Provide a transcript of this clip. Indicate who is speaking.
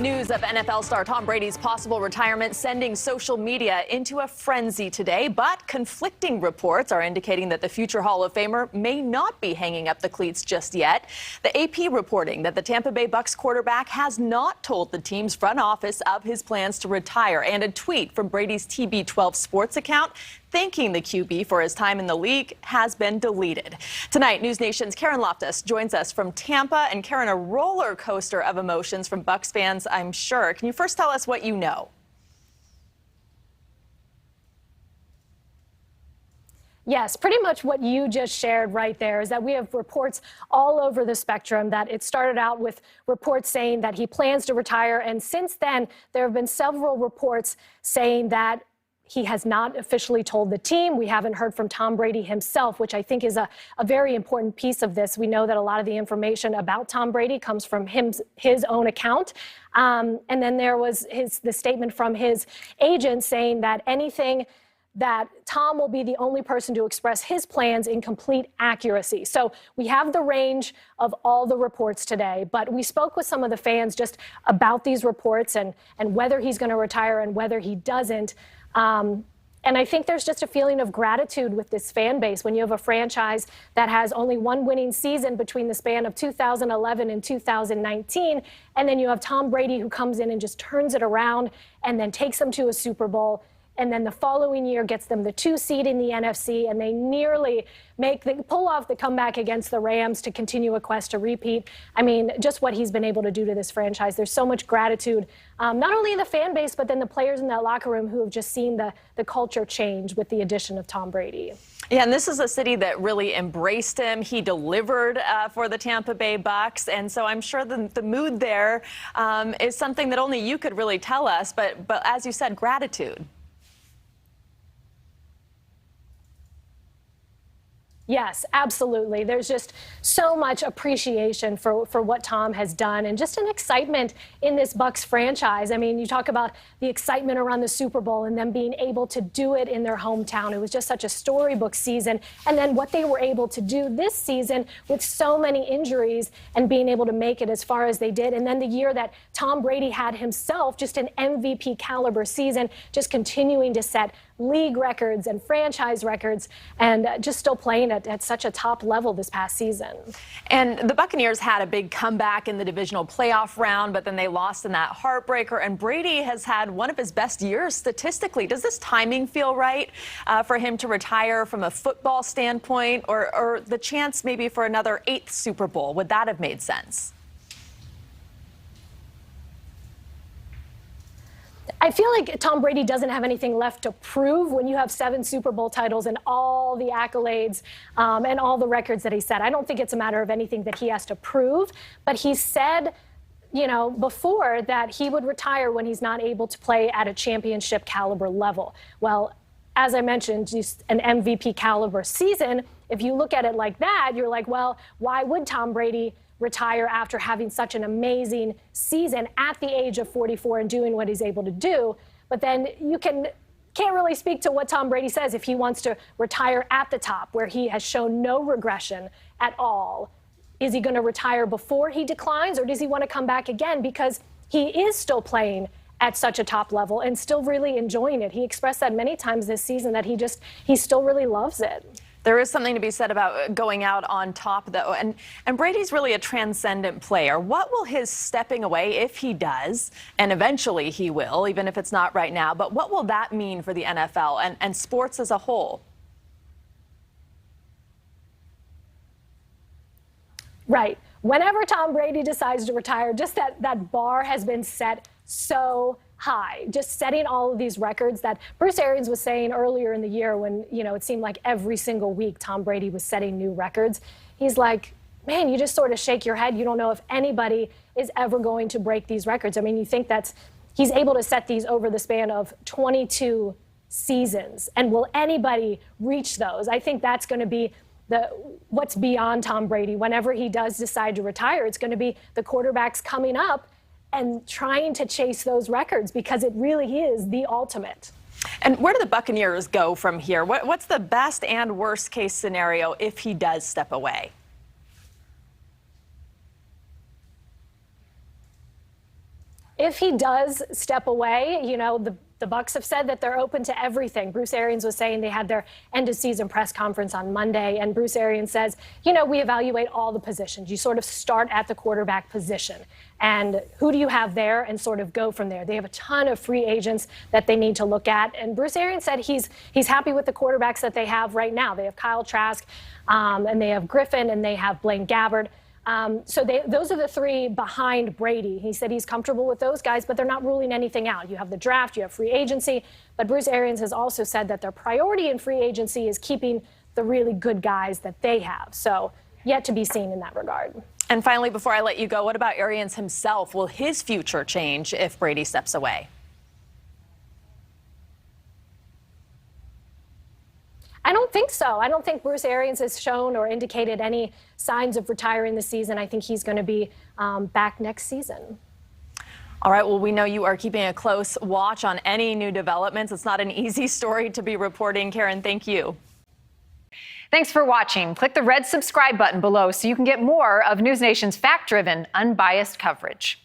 Speaker 1: News of NFL star Tom Brady's possible retirement sending social media into a frenzy today, but conflicting reports are indicating that the future Hall of Famer may not be hanging up the cleats just yet. The AP reporting that the Tampa Bay Bucs quarterback has not told the team's front office of his plans to retire, and a tweet from Brady's TB12 Sports account thanking the QB for his time in the league has been deleted. Tonight, News Nation's Karen Loftus joins us from Tampa. And Karen, a roller coaster of emotions from Bucs fans, I'm sure. Can you first tell us what you know?
Speaker 2: Yes, pretty much what you just shared right there is that we have reports all over the spectrum that it started out with reports saying that he plans to retire. And since then, there have been several reports saying that he has not officially told the team. We haven't heard from Tom Brady himself, which I think is a very important piece of this. We know that a lot of the information about Tom Brady comes from his own account. And then there was the statement from his agent saying that that Tom will be the only person to express his plans in complete accuracy. So we have the range of all the reports today, but we spoke with some of the fans just about these reports and whether he's going to retire and whether he doesn't. And I think there's just a feeling of gratitude with this fan base when you have a franchise that has only one winning season between the span of 2011 and 2019. And then you have Tom Brady who comes in and just turns it around and then takes them to a Super Bowl. And then the following year gets them the 2 seed in the NFC, and they nearly pull off the comeback against the Rams to continue a quest to repeat. I mean, just what he's been able to do to this franchise. There's so much gratitude, not only in the fan base, but then the players in that locker room who have just seen the culture change with the addition of Tom Brady.
Speaker 1: Yeah, and this is a city that really embraced him. He delivered for the Tampa Bay Bucs, and so I'm sure the mood there is something that only you could really tell us. But as you said, gratitude.
Speaker 2: Yes, absolutely. There's just so much appreciation for what Tom has done and just an excitement in this Bucs franchise. I mean, you talk about the excitement around the Super Bowl and them being able to do it in their hometown. It was just such a storybook season. And then what they were able to do this season with so many injuries and being able to make it as far as they did. And then the year that Tom Brady had himself, just an MVP caliber season, just continuing to set league records and franchise records and just still playing at such a top level this past season.
Speaker 1: And the Buccaneers had a big comeback in the divisional playoff round, but then they lost in that heartbreaker. And Brady has had one of his best years statistically. Does this timing feel right for him to retire from a football standpoint, or the chance maybe for another 8th Super Bowl? Would that have made sense?
Speaker 2: I feel like Tom Brady doesn't have anything left to prove when you have 7 Super Bowl titles and all the accolades and all the records that he set. I don't think it's a matter of anything that he has to prove, but he said, you know, before that he would retire when he's not able to play at a championship caliber level. Well, as I mentioned, just an MVP caliber season, if you look at it like that, you're like, well, why would Tom Brady retire after having such an amazing season at the age of 44 and doing what he's able to do? But then you can't really speak to what Tom Brady says if he wants to retire at the top where he has shown no regression at all. Is he going to retire before he declines, or does he want to come back again because he is still playing at such a top level and still really enjoying it? He expressed that many times this season that he still really loves it.
Speaker 1: There is something to be said about going out on top, though. And Brady's really a transcendent player. What will his stepping away, if he does, and eventually he will, even if it's not right now, but what will that mean for the NFL and sports as a whole?
Speaker 2: Right. Whenever Tom Brady decides to retire, just that bar has been set so high, just setting all of these records that Bruce Arians was saying earlier in the year when, you know, it seemed like every single week Tom Brady was setting new records. He's like, man, you just sort of shake your head. You don't know if anybody is ever going to break these records. I mean, you think he's able to set these over the span of 22 seasons. And will anybody reach those? I think that's going to be what's beyond Tom Brady. Whenever he does decide to retire, it's going to be the quarterbacks coming up and trying to chase those records because it really is the ultimate.
Speaker 1: And where do the Buccaneers go from here? What's the best and worst case scenario if he does step away?
Speaker 2: if he does step away, you know, the Bucs have said that they're open to everything. Bruce Arians was saying they had their end of season press conference on Monday, and Bruce Arians says, you know, we evaluate all the positions. You sort of start at the quarterback position, and who do you have there, and sort of go from there. They have a ton of free agents that they need to look at, and Bruce Arians said he's happy with the quarterbacks that they have right now. They have Kyle Trask, and they have Griffin, and they have Blaine Gabbert. So those are the three behind Brady. He said he's comfortable with those guys, but they're not ruling anything out. You have the draft, you have free agency, but Bruce Arians has also said that their priority in free agency is keeping the really good guys that they have. So yet to be seen in that regard.
Speaker 1: And finally, before I let you go, what about Arians himself? Will his future change if Brady steps away?
Speaker 2: I don't think so. I don't think Bruce Arians has shown or indicated any signs of retiring this season. I think he's going to be back next season.
Speaker 1: All right. Well, we know you are keeping a close watch on any new developments. It's not an easy story to be reporting. Karen, thank you.
Speaker 3: Thanks for watching. Click the red subscribe button below so you can get more of NewsNation's fact-driven, unbiased coverage.